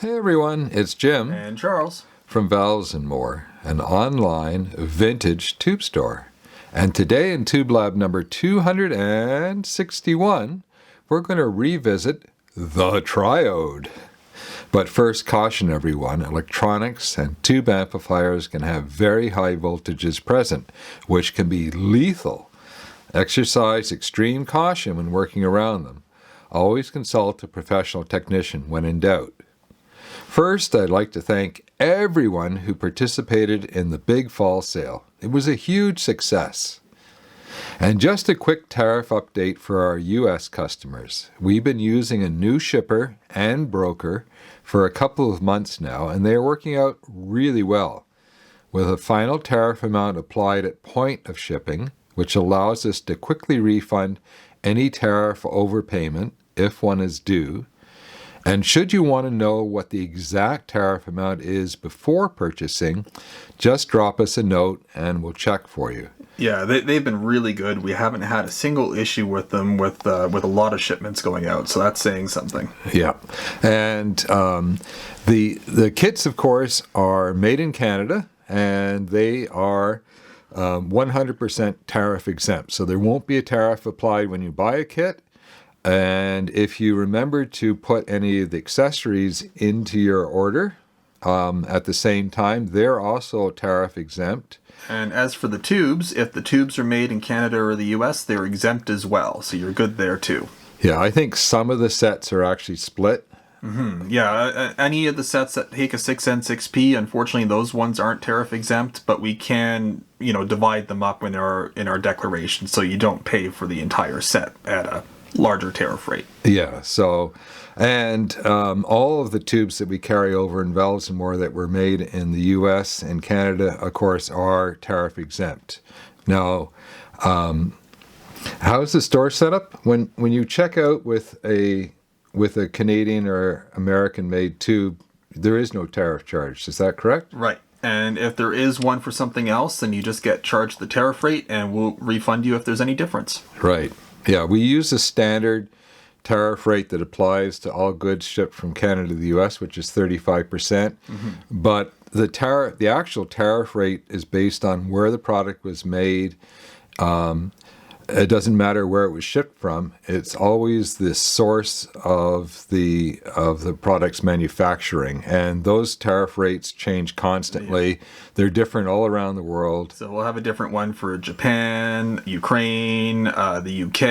Hey everyone, it's Jim And Charles. from Valves and More, an online vintage tube store. And today in Tube Lab number 261, we're going to revisit the Triode. But first, caution everyone, electronics and tube amplifiers can have very high voltages present, which can be lethal. Exercise extreme caution when working around them. Always consult a professional technician when in doubt. First, I'd like to thank everyone who participated in the big fall sale. It was a huge success. And just a quick tariff update for our U.S. customers. We've been using a new shipper and broker for a couple of months now, and they are working out really well. With a final tariff amount applied at point of shipping, which allows us to quickly refund any tariff overpayment if one is due. And should you want to know what the exact tariff amount is before purchasing, just drop us a note and we'll check for you. Yeah, they've been really good. We haven't had a single issue with them with a lot of shipments going out, so that's saying something. Yeah, and the kits, of course, are made in Canada, and they are 100% tariff exempt. So there won't be a tariff applied when you buy a kit. And if you remember to put any of the accessories into your order at the same time, they're also tariff exempt. And as for the tubes, if the tubes are made in Canada or the US, they're exempt as well, so you're good there too. Yeah, I think some of the sets are actually split. Yeah, any of the sets that take a 6N6P, unfortunately those ones aren't tariff exempt, but we can, divide them up in our declaration so you don't pay for the entire set at a larger tariff rate. Yeah, so, and all of the tubes that we carry over in Valves and More that were made in the U.S. and Canada, of course, are tariff exempt. Now, how's the store set up? When you check out with a Canadian or American-made tube, there is no tariff charge. Is that correct? Right. And if there is one for something else, then you just get charged the tariff rate and we'll refund you if there's any difference. Right. Yeah, we use a standard tariff rate that applies to all goods shipped from Canada to the U.S., which is 35%. But the actual tariff rate is based on where the product was made. It doesn't matter where it was shipped from. It's always the source of the product's manufacturing, and those tariff rates change constantly. Yeah. They're different all around the world. So we'll have a different one for Japan, Ukraine, the UK.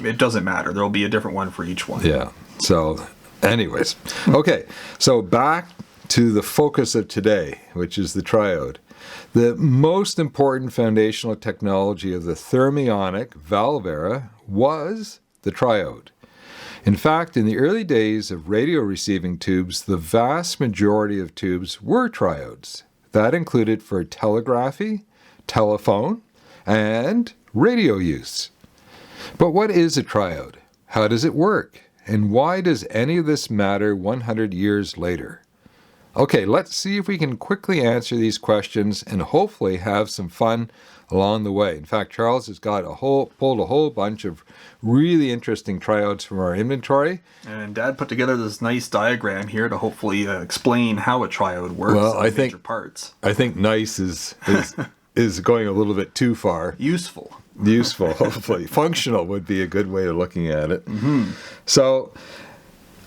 It doesn't matter. There'll be a different one for each one. Yeah. So, anyways, okay. So back to the focus of today, which is the Triode. The most important foundational technology of the thermionic valve era was the Triode. In fact, in the early days of radio receiving tubes, the vast majority of tubes were triodes. That included for telegraphy, telephone, and radio use. But what is a triode? How does it work? And why does any of this matter 100 years later? Okay, let's see if we can quickly answer these questions and hopefully have some fun along the way. In fact, Charles has got pulled a whole bunch of really interesting triodes from our inventory. And Dad put together this nice diagram here to hopefully explain how a triode works. Well, I think parts. I think nice is going a little bit too far. Useful, hopefully. Functional would be a good way of looking at it. So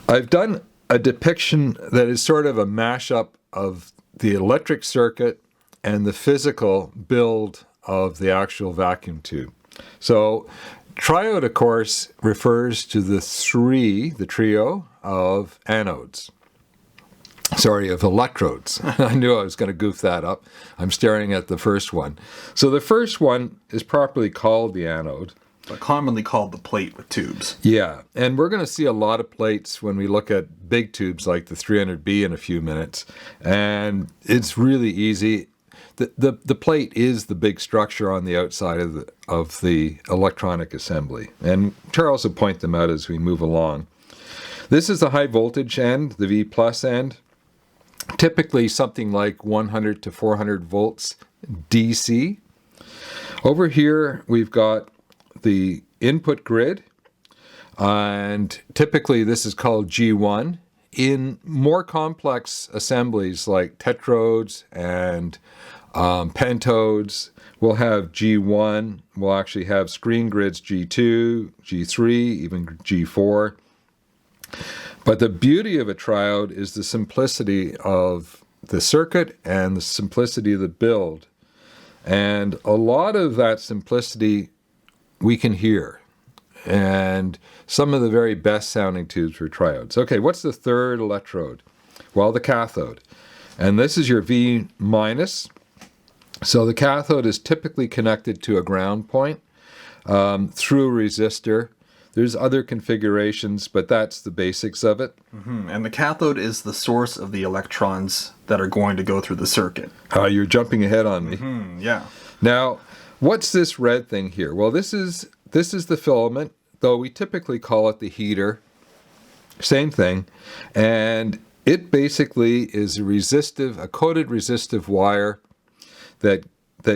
I've done a depiction that is sort of a mashup of the electric circuit and the physical build of the actual vacuum tube. So triode, of course, refers to the trio of anodes. Sorry, of electrodes. I knew I was going to goof that up. I'm staring at the first one. So the first one is properly called the anode. But commonly called the plate with tubes. Yeah, and we're going to see a lot of plates when we look at big tubes like the 300B in a few minutes. And it's really easy. The plate is the big structure on the outside of the electronic assembly. And Charles will point them out as we move along. This is the high voltage end, the V plus end. Typically something like 100 to 400 volts DC. Over here we've got the input grid, and typically this is called G1. in more complex assemblies like tetrodes and pentodes, we'll have G1, we'll actually have screen grids G2, G3, even G4. But the beauty of a triode is the simplicity of the circuit and the simplicity of the build. And a lot of that simplicity we can hear. And some of the very best sounding tubes for triodes. Okay, what's the third electrode? Well, the cathode. And this is your V minus. So the cathode is typically connected to a ground point through a resistor. There's other configurations, but that's the basics of it. Mm-hmm. And the cathode is the source of the electrons that are going to go through the circuit. You're jumping ahead on me. Mm-hmm. Yeah. Now, what's this red thing here? Well, this is the filament, though we typically call it the heater. Same thing. And it basically is a coated resistive wire that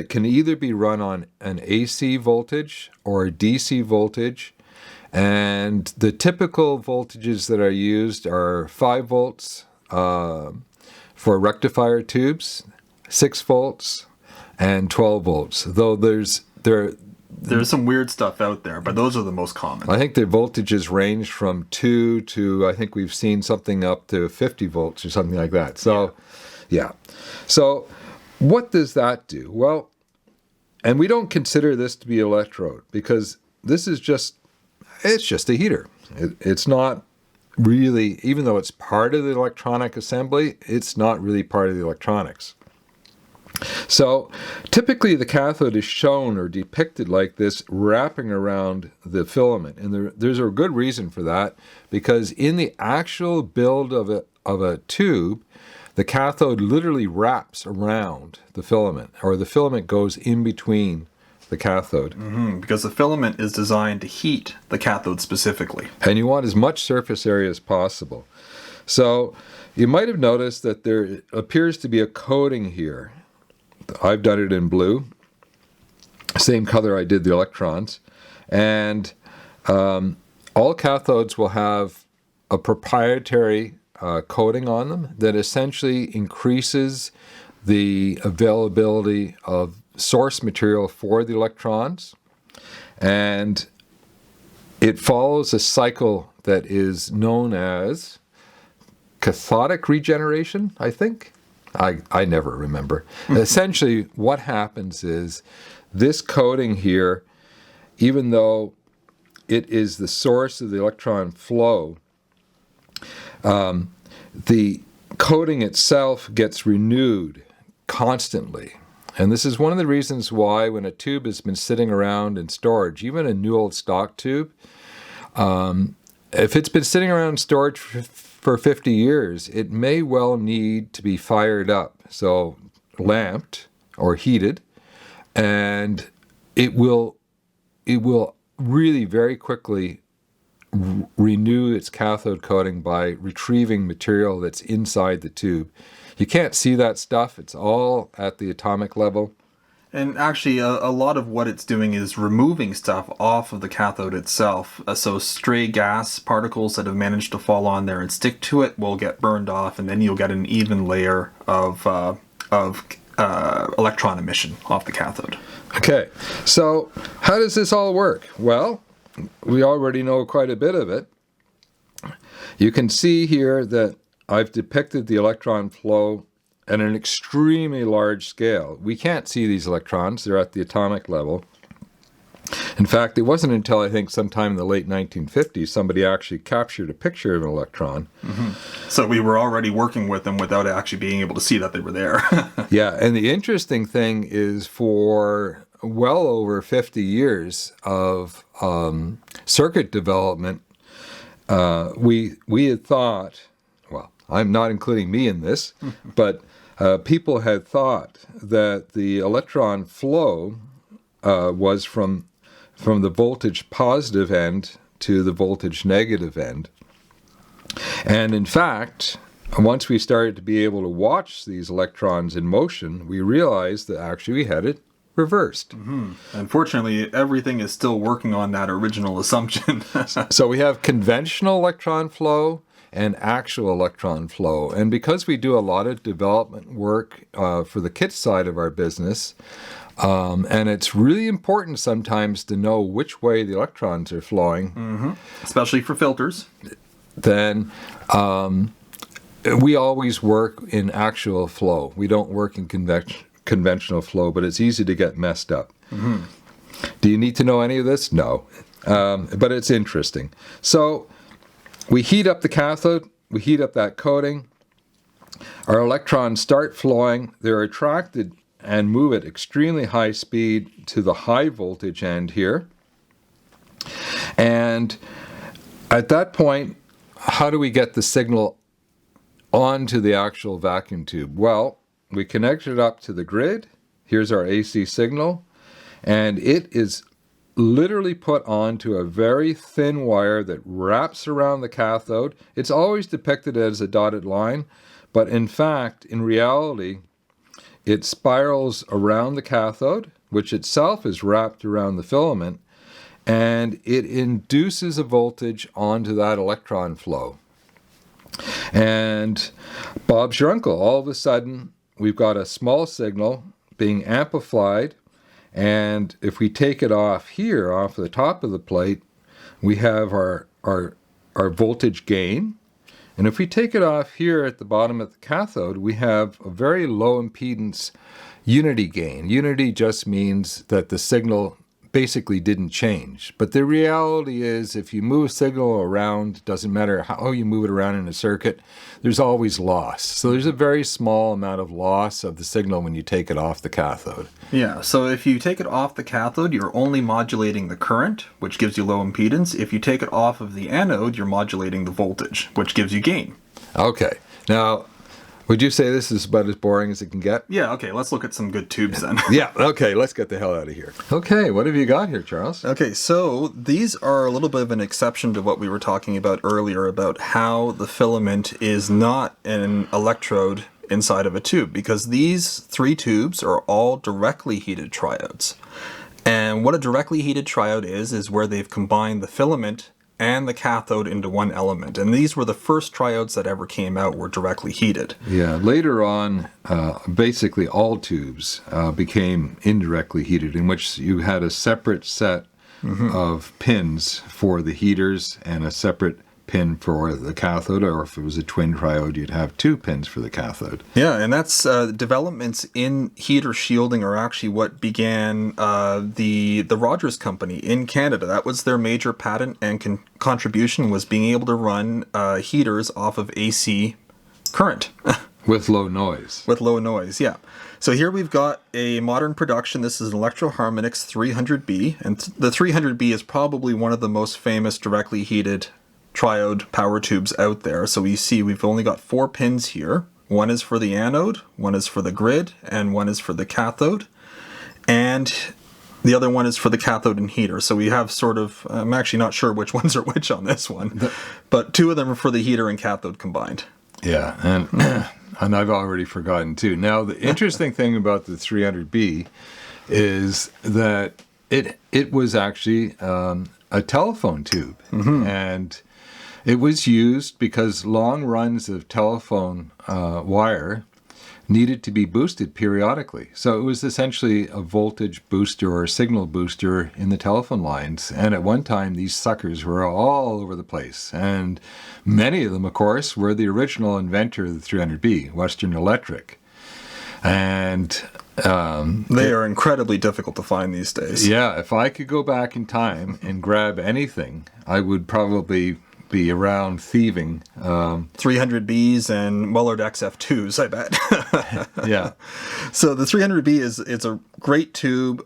can either be run on an AC voltage or a DC voltage. And the typical voltages that are used are 5 volts for rectifier tubes, 6 volts, and 12 volts. Though there's some weird stuff out there, but those are the most common. I think the voltages range from 2 to, I think we've seen something up to 50 volts or something like that. So, yeah. So, what does that do? Well, and we don't consider this to be an electrode because this is it's just a heater. It's not really, even though it's part of the electronic assembly, it's not really part of the electronics. So typically the cathode is shown or depicted like this, wrapping around the filament. And there's a good reason for that, because in the actual build of a tube, the cathode literally wraps around the filament, or the filament goes in between the cathode. Mm-hmm, because the filament is designed to heat the cathode specifically. And you want as much surface area as possible. So you might have noticed that there appears to be a coating here. I've done it in blue, same color I did the electrons. And all cathodes will have a proprietary coating on them that essentially increases the availability of source material for the electrons, and it follows a cycle that is known as cathodic regeneration, I think. I never remember. Essentially, what happens is this coating here, even though it is the source of the electron flow, the coating itself gets renewed constantly. And this is one of the reasons why when a tube has been sitting around in storage, even a new old stock tube, if it's been sitting around in storage for 50 years, it may well need to be fired up, so lamped or heated, and it will really very quickly renew its cathode coating by retrieving material that's inside the tube. You can't see that stuff. It's all at the atomic level. And actually, a lot of what it's doing is removing stuff off of the cathode itself. So stray gas particles that have managed to fall on there and stick to it will get burned off, and then you'll get an even layer of electron emission off the cathode. Okay, so how does this all work? Well, we already know quite a bit of it. You can see here that I've depicted the electron flow at an extremely large scale. We can't see these electrons. They're at the atomic level. In fact, it wasn't until I think sometime in the late 1950s somebody actually captured a picture of an electron. Mm-hmm. So we were already working with them without actually being able to see that they were there. Yeah, and the interesting thing is for well over 50 years of circuit development, we had thought, well, I'm not including me in this, but people had thought that the electron flow was from the voltage positive end to the voltage negative end. And in fact, once we started to be able to watch these electrons in motion, we realized that actually we had it reversed. Mm-hmm. Unfortunately, everything is still working on that original assumption. So we have conventional electron flow, and actual electron flow. And because we do a lot of development work for the kit side of our business, and it's really important sometimes to know which way the electrons are flowing. Especially for filters. Then we always work in actual flow. We don't work in conventional flow, but it's easy to get messed up. Do you need to know any of this? No. But it's interesting. So we heat up the cathode, we heat up that coating, our electrons start flowing, they're attracted and move at extremely high speed to the high voltage end here. And at that point, how do we get the signal onto the actual vacuum tube? Well, we connect it up to the grid. Here's our AC signal, and it is literally put onto a very thin wire that wraps around the cathode. It's always depicted as a dotted line, but in fact, in reality, it spirals around the cathode, which itself is wrapped around the filament, and it induces a voltage onto that electron flow. And Bob's your uncle. All of a sudden, we've got a small signal being amplified, and if we take it off here, off the top of the plate, we have our voltage gain. And if we take it off here at the bottom of the cathode, we have a very low impedance unity gain. Unity just means that the signal basically didn't change. But the reality is, if you move a signal around, doesn't matter how you move it around in a circuit, there's always loss. So there's a very small amount of loss of the signal when you take it off the cathode. Yeah, so if you take it off the cathode, you're only modulating the current, which gives you low impedance. If you take it off of the anode, you're modulating the voltage, which gives you gain. Okay. Now, would you say this is about as boring as it can get? Yeah, okay, let's look at some good tubes then. Yeah, okay, let's get the hell out of here. Okay, what have you got here, Charles? Okay, so these are a little bit of an exception to what we were talking about earlier about how the filament is not an electrode inside of a tube, because these three tubes are all directly heated triodes. And what a directly heated triode is where they've combined the filament and the cathode into one element. And these were the first triodes that ever came out were directly heated. Yeah, later on, basically all tubes became indirectly heated, in which you had a separate set of pins for the heaters and a separate pin for the cathode, or if it was a twin triode, you'd have two pins for the cathode. Yeah, and that's developments in heater shielding are actually what began the Rogers Company in Canada. That was their major patent and contribution, was being able to run heaters off of AC current. With low noise. With low noise, yeah. So here we've got a modern production. This is an Electro Harmonix 300B, and the 300B is probably one of the most famous directly heated triode power tubes out there. So we see we've only got 4 pins here. One is for the anode, one is for the grid, and one is for the cathode. And the other one is for the cathode and heater. So we have sort of, I'm actually not sure which ones are which on this one, but 2 of them are for the heater and cathode combined. Yeah, and I've already forgotten too. Now, the interesting thing about the 300B is that it was actually a telephone tube. And it was used because long runs of telephone wire needed to be boosted periodically. So it was essentially a voltage booster or a signal booster in the telephone lines. And at one time, these suckers were all over the place. And many of them, of course, were the original inventor of the 300B, Western Electric. And they are incredibly difficult to find these days. Yeah, if I could go back in time and grab anything, I would probably be around thieving 300Bs and Mullard XF2s, I bet. Yeah. So the 300B it's a great tube.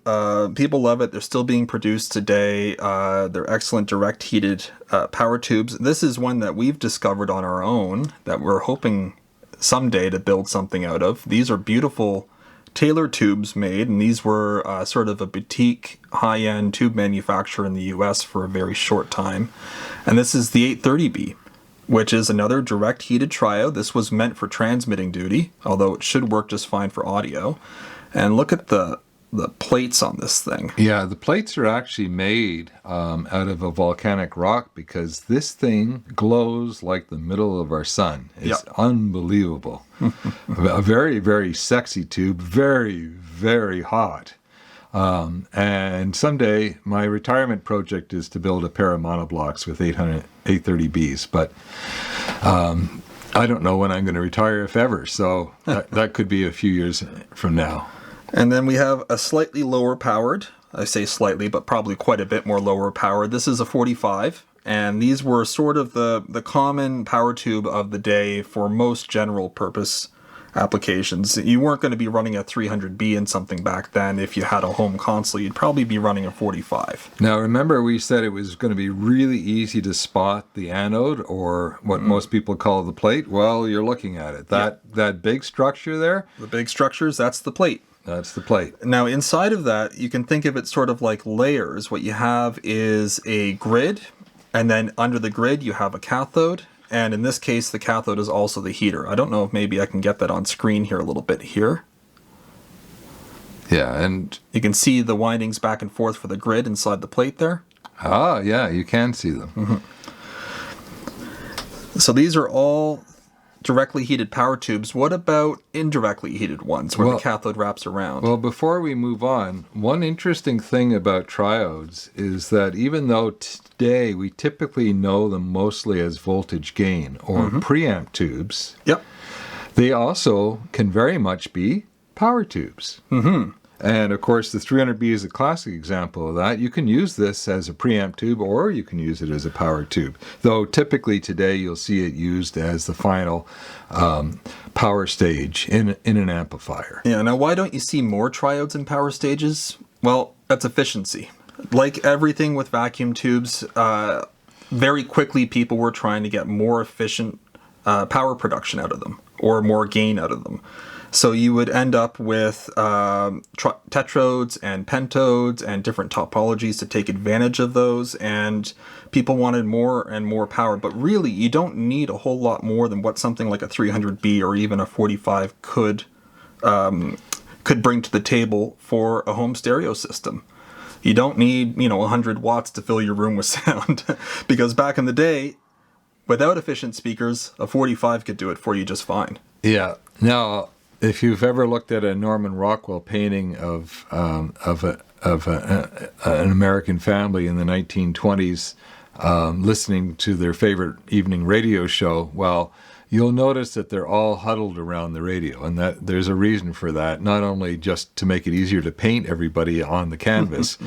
People love it. They're still being produced today. They're excellent direct heated power tubes. This is one that we've discovered on our own that we're hoping someday to build something out of. These are beautiful tailored tubes made, and these were sort of a boutique high-end tube manufacturer in the US for a very short time. And this is the 830B, which is another direct heated triode. This was meant for transmitting duty, although it should work just fine for audio. And look at the the plates on this thing. Yeah, the plates are actually made out of a volcanic rock because this thing glows like the middle of our sun. It's unbelievable. A very, very sexy tube, very, very hot. And someday my retirement project is to build a pair of monoblocks with 830Bs, but I don't know when I'm going to retire, if ever, so that could be a few years from now. And then we have a slightly lower powered, I say slightly, but probably quite a bit more lower powered. This is a 45, and these were sort of the common power tube of the day for most general purpose applications. You weren't going to be running a 300B in something back then. If you had a home console, you'd probably be running a 45. Now, remember we said it was going to be really easy to spot the anode, or what most people call the plate. Well, you're looking at it. That big structure there? The big structures, that's the plate. That's the plate. Now, inside of that, you can think of it sort of like layers. What you have is a grid, and then under the grid, you have a cathode. And in this case, the cathode is also the heater. I don't know if maybe I can get that on screen here a little bit here. Yeah, and you can see the windings back and forth for the grid inside the plate there. Ah, yeah, you can see them. Mm-hmm. So these are all directly heated power tubes. What about indirectly heated ones where the cathode wraps around? Well, before we move on, one interesting thing about triodes is that even though today we typically know them mostly as voltage gain or preamp tubes, they also can very much be power tubes. And of course, the 300B is a classic example of that. You can use this as a preamp tube or you can use it as a power tube. Though typically today you'll see it used as the final power stage in an amplifier. Yeah, now why don't you see more triodes in power stages? Well, that's efficiency. Like everything with vacuum tubes, very quickly people were trying to get more efficient power production out of them or more gain out of them. So you would end up with tetrodes and pentodes and different topologies to take advantage of those, and people wanted more and more power. But really, you don't need a whole lot more than what something like a 300B or even a 45 could bring to the table for a home stereo system. You don't need, 100 watts to fill your room with sound, because back in the day, without efficient speakers, a 45 could do it for you just fine. Yeah. Now, if you've ever looked at a Norman Rockwell painting of an American family in the 1920s listening to their favorite evening radio show, well, you'll notice that they're all huddled around the radio, and that there's a reason for that, not only just to make it easier to paint everybody on the canvas,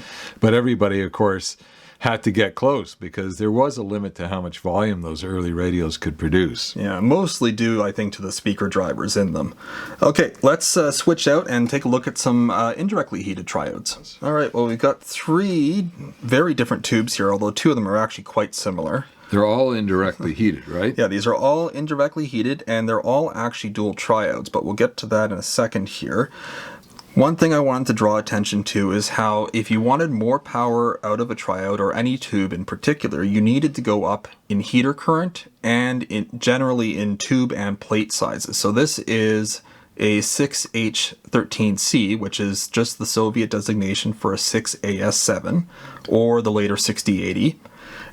but everybody, of course, had to get close because there was a limit to how much volume those early radios could produce. Yeah, mostly due, I think, to the speaker drivers in them. Okay, let's switch out and take a look at some indirectly heated triodes. All right, well, we've got 3 very different tubes here, although 2 of them are actually quite similar. They're all indirectly heated, right? Yeah, these are all indirectly heated, and they're all actually dual triodes, but we'll get to that in a second here. One thing I wanted to draw attention to is how if you wanted more power out of a triode, or any tube in particular, you needed to go up in heater current and generally in tube and plate sizes. So this is a 6H13C, which is just the Soviet designation for a 6AS7, or the later 6080.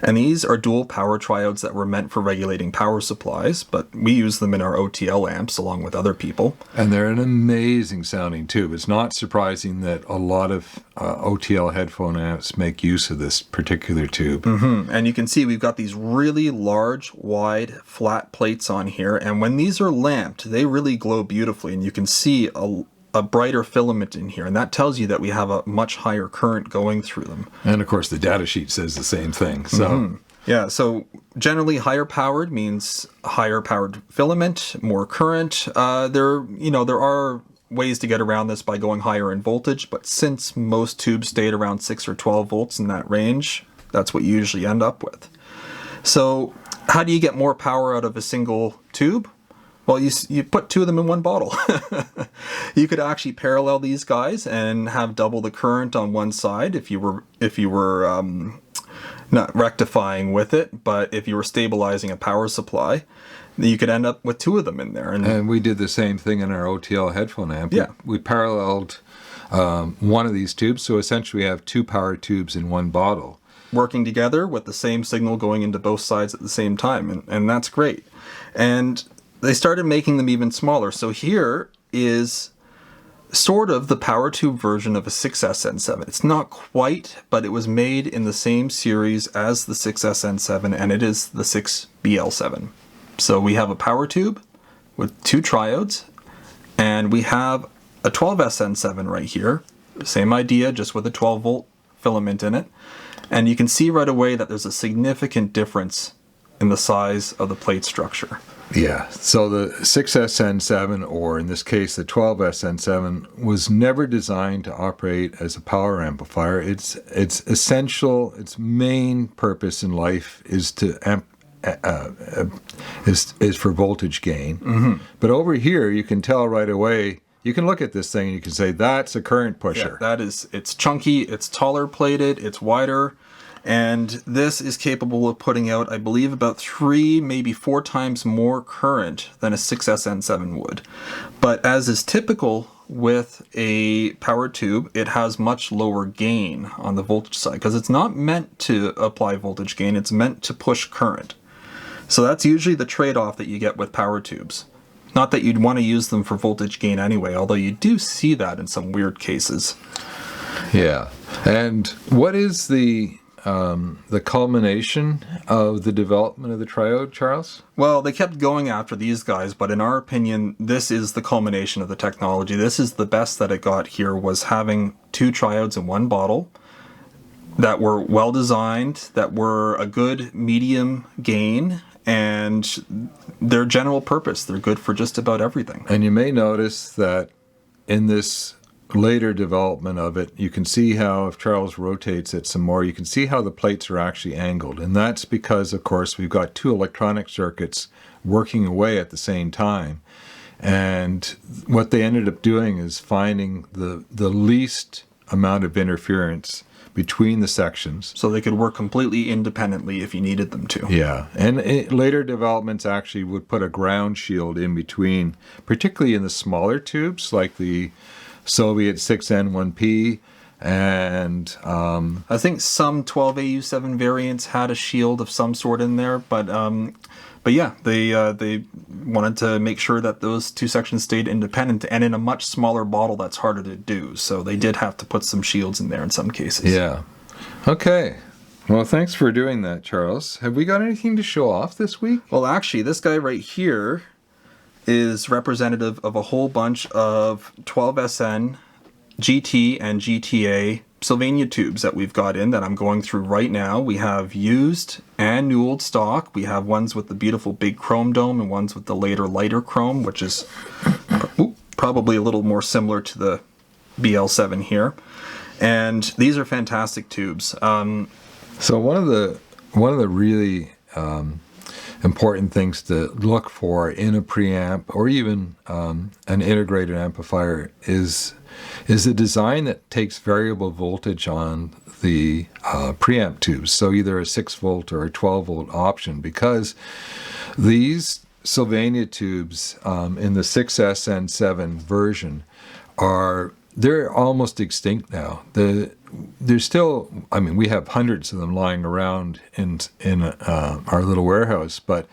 And these are dual power triodes that were meant for regulating power supplies, but we use them in our OTL amps along with other people. And they're an amazing sounding tube. It's not surprising that a lot of OTL headphone amps make use of this particular tube. And you can see we've got these really large, wide, flat plates on here, and when these are lamped, they really glow beautifully, and you can see a brighter filament in here, and that tells you that we have a much higher current going through them. And of course the data sheet says the same thing. So yeah, so generally higher powered means higher powered filament, more current. There are ways to get around this by going higher in voltage, but since most tubes stayed around 6 or 12 volts in that range, that's what you usually end up with. So how do you get more power out of a single tube? Well, you put 2 of them in one bottle. You could actually parallel these guys and have double the current on one side if you were not rectifying with it, but if you were stabilizing a power supply, you could end up with 2 of them in there. And we did the same thing in our OTL headphone amp. Yeah. We paralleled one of these tubes. So essentially we have two power tubes in one bottle. Working together with the same signal going into both sides at the same time. And that's great. And they started making them even smaller. So here is sort of the power tube version of a 6SN7. It's not quite, but it was made in the same series as the 6SN7, and it is the 6BL7. So we have a power tube with two triodes, and we have a 12SN7 right here. Same idea, just with a 12-volt filament in it. And you can see right away that there's a significant difference in the size of the plate structure. Yeah, so the 6SN7, or in this case the 12SN7, was never designed to operate as a power amplifier. Its essential, its main purpose in life is to is for voltage gain. Mm-hmm. But over here, you can tell right away. You can look at this thing and you can say that's a current pusher. Yeah, it's chunky, it's taller plated, it's wider. And this is capable of putting out, I believe, about 3, maybe 4 times more current than a 6SN7 would. But as is typical with a power tube, it has much lower gain on the voltage side because it's not meant to apply voltage gain, it's meant to push current. So that's usually the trade-off that you get with power tubes. Not that you'd want to use them for voltage gain anyway, although you do see that in some weird cases. Yeah. And what is the culmination of the development of the triode, Charles? Well, they kept going after these guys, but in our opinion, this is the culmination of the technology. This is the best that it got here, was having 2 triodes in one bottle that were well designed, that were a good medium gain, and their general purpose. They're good for just about everything. And you may notice that in this later development of it, you can see how, if Charles rotates it some more, you can see how the plates are actually angled. And that's because, of course, we've got 2 electronic circuits working away at the same time. And what they ended up doing is finding the least amount of interference between the sections. So they could work completely independently if you needed them to. Yeah, and later developments actually would put a ground shield in between, particularly in the smaller tubes like the Soviet 6N1P, and I think some 12AU7 variants had a shield of some sort in there, but yeah, they wanted to make sure that those 2 sections stayed independent, and in a much smaller bottle that's harder to do, so they did have to put some shields in there in some cases. Yeah. Okay. Well, thanks for doing that, Charles. Have we got anything to show off this week? Well, actually, this guy right here is representative of a whole bunch of 12SN, GT, and GTA Sylvania tubes that we've got in that I'm going through right now. We have used and new old stock. We have ones with the beautiful big chrome dome and ones with the later lighter chrome, which is probably a little more similar to the BL7 here. And these are fantastic tubes. So one of the really important things to look for in a preamp or even an integrated amplifier is a design that takes variable voltage on the preamp tubes, so either a 6-volt or a 12-volt option, because these Sylvania tubes in the 6SN7 version they're almost extinct now. There's still, I mean, we have hundreds of them lying around in our little warehouse, but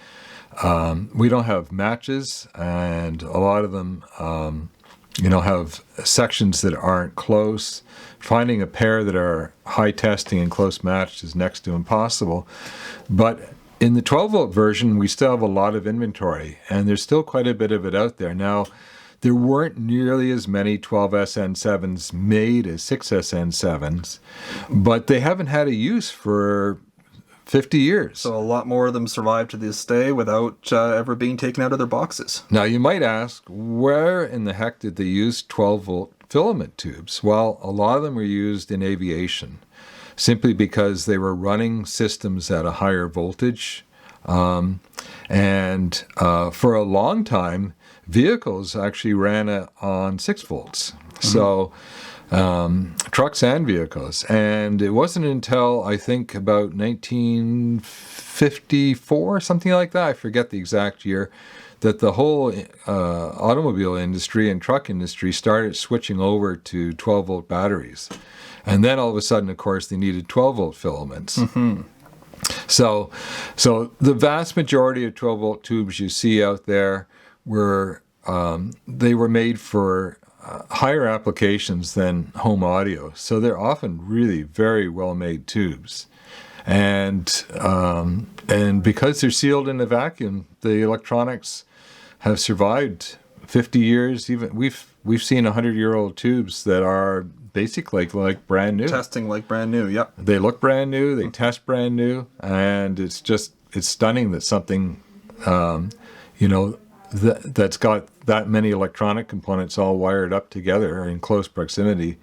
we don't have matches, and a lot of them have sections that aren't close. Finding a pair that are high testing and close matched is next to impossible. But in the 12-volt version, we still have a lot of inventory, and there's still quite a bit of it out there. Now, there weren't nearly as many 12SN7s made as 6SN7s, but they haven't had a use for 50 years. So a lot more of them survive to this day without ever being taken out of their boxes. Now, you might ask, where in the heck did they use 12-volt filament tubes? Well, a lot of them were used in aviation, simply because they were running systems at a higher voltage. For a long time, vehicles actually ran on 6 volts. So trucks and vehicles. And it wasn't until, I think, about 1954, something like that, I forget the exact year, that the whole automobile industry and truck industry started switching over to 12-volt batteries. And then all of a sudden, of course, they needed 12-volt filaments. So the vast majority of 12-volt tubes you see out there they were made for higher applications than home audio. So they're often really very well-made tubes. And because they're sealed in a vacuum, the electronics have survived 50 years. Even we've seen 100-year-old tubes that are basically like brand new. Testing like brand new. Yep. They look brand new. They test brand new, and it's stunning that something, that's got that many electronic components all wired up together in close proximity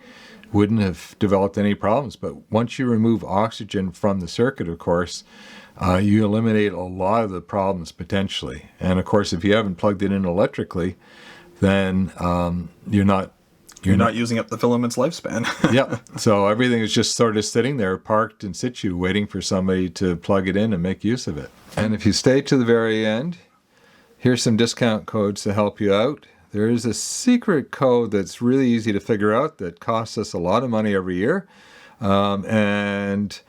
wouldn't have developed any problems. But once you remove oxygen from the circuit, of course, you eliminate a lot of the problems potentially. And of course, if you haven't plugged it in electrically, then you're not using up the filament's lifespan. Yeah. So everything is just sort of sitting there, parked in situ, waiting for somebody to plug it in and make use of it. And if you stay to the very end, here's some discount codes to help you out. There is a secret code that's really easy to figure out that costs us a lot of money every year. If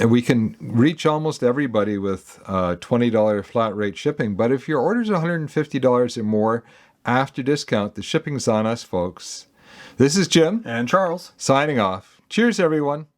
we can reach almost everybody with $20 flat rate shipping, but if your order is $150 or more after discount, the shipping's on us, folks. This is Jim. And Charles. Signing off. Cheers, everyone.